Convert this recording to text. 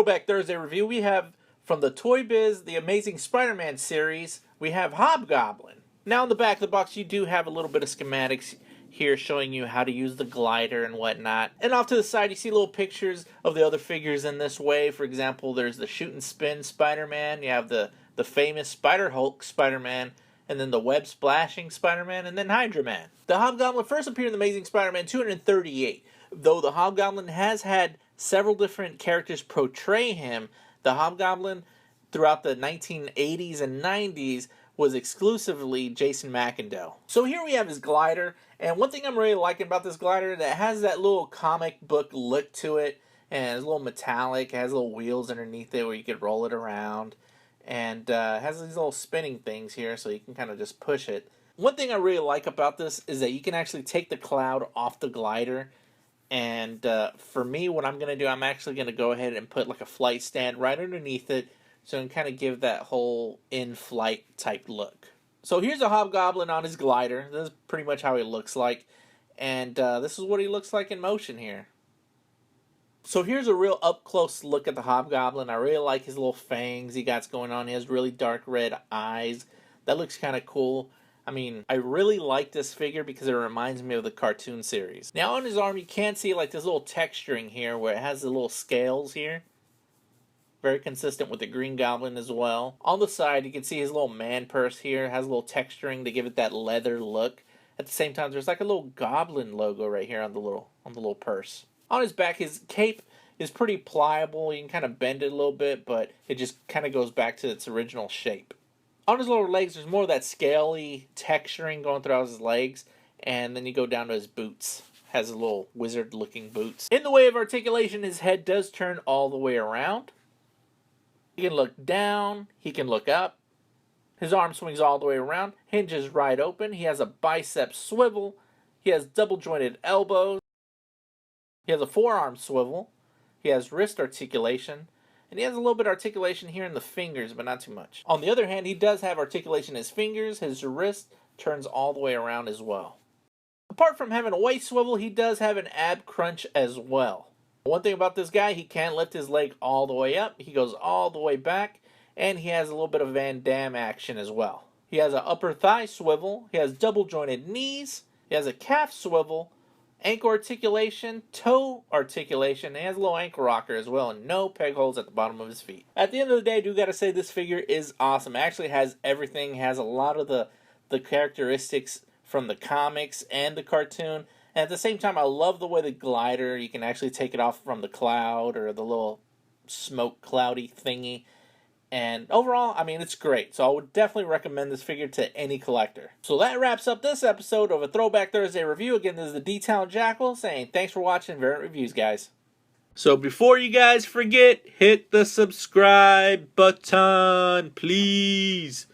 Throwback Thursday review, we have from the Toy Biz, the Amazing Spider-Man series, we have Hobgoblin. Now in the back of the box, you do have a little bit of schematics here showing you how to use the glider and whatnot. And off to the side, you see little pictures of the other figures in this way. For example, there's the Shoot and Spin Spider-Man, you have the famous Spider-Hulk Spider-Man, and then the Web Splashing Spider-Man, and then Hydra Man. The Hobgoblin first appeared in the Amazing Spider-Man 238. Though the Hobgoblin has had several different characters portray him, the Hobgoblin throughout the 1980s and 90s was exclusively Jason McIndoe. So here we have his glider, and one thing I'm really liking about this glider, that has that little comic book look to it, and it's a little metallic, it has little wheels underneath it where you could roll it around, and has these little spinning things here so you can kind of just push it. One thing I really like about this is that you can actually take the cloud off the glider, and for me, what I'm going to do, I'm actually going to go ahead and put like a flight stand right underneath it so it can kind of give that whole in-flight type look. So here's a Hobgoblin on his glider. This is pretty much how he looks like, and this is what he looks like in motion here. So here's a real up-close look at the Hobgoblin. I really like his little fangs he got going on. He has really dark red eyes. That looks kind of cool. I mean, I really like this figure because it reminds me of the cartoon series. Now on his arm, you can see like this little texturing here where it has the little scales here. Very consistent with the Green Goblin as well. On the side, you can see his little man purse here. It has a little texturing to give it that leather look. At the same time, there's like a little Goblin logo right here on the little purse. On his back, his cape is pretty pliable. You can kind of bend it a little bit, but it just kind of goes back to its original shape. On his lower legs, there's more of that scaly texturing going throughout his legs, and then you go down to his boots. Has a little wizard-looking boots. In the way of articulation, his head does turn all the way around. He can look down, he can look up. His arm swings all the way around, hinges right open. He has a bicep swivel. He has double-jointed elbows. He has a forearm swivel. He has wrist articulation. And he has a little bit of articulation here in the fingers, but not too much. On the other hand, he does have articulation in his fingers. His wrist turns all the way around as well. Apart from having a waist swivel, he does have an ab crunch as well. One thing about this guy, he can't lift his leg all the way up. He goes all the way back, and he has a little bit of Van Damme action as well. He has an upper thigh swivel. He has double jointed knees. He has a calf swivel. Ankle articulation, toe articulation, and he has a little ankle rocker as well, and no peg holes at the bottom of his feet. At the end of the day, I do gotta say this figure is awesome. It actually has everything. It has a lot of the characteristics from the comics and the cartoon, and at the same time, I love the way the glider, you can actually take it off from the cloud or the little smoke cloudy thingy. And overall, I mean, it's great. So I would definitely recommend this figure to any collector. So that wraps up this episode of a Throwback Thursday review. Again, this is the D-Town Jackal saying thanks for watching Variant Reviews, guys. So before you guys forget, hit the subscribe button, please.